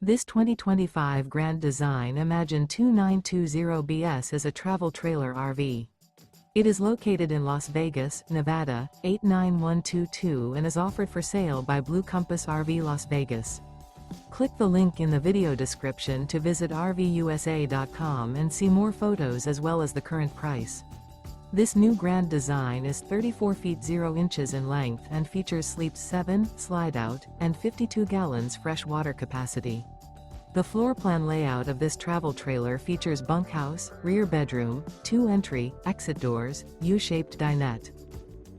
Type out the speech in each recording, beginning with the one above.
This 2025 Grand Design Imagine 2920BS is a travel trailer RV. It is located in Las Vegas, Nevada, 89122 and is offered for sale by Blue Compass RV Las Vegas. Click the link in the video description to visit RVUSA.com and see more photos as well as the current price. This new Grand Design is 34 feet 0 inches in length and features sleeps 7, slide-out, and 52 gallons fresh water capacity. The floor plan layout of this travel trailer features bunkhouse, rear bedroom, 2 entry, exit doors, U-shaped dinette.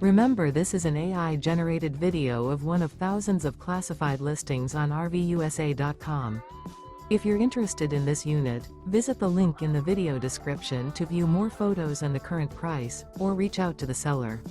Remember, this is an AI-generated video of one of thousands of classified listings on RVUSA.com. If you're interested in this unit, visit the link in the video description to view more photos and the current price, or reach out to the seller.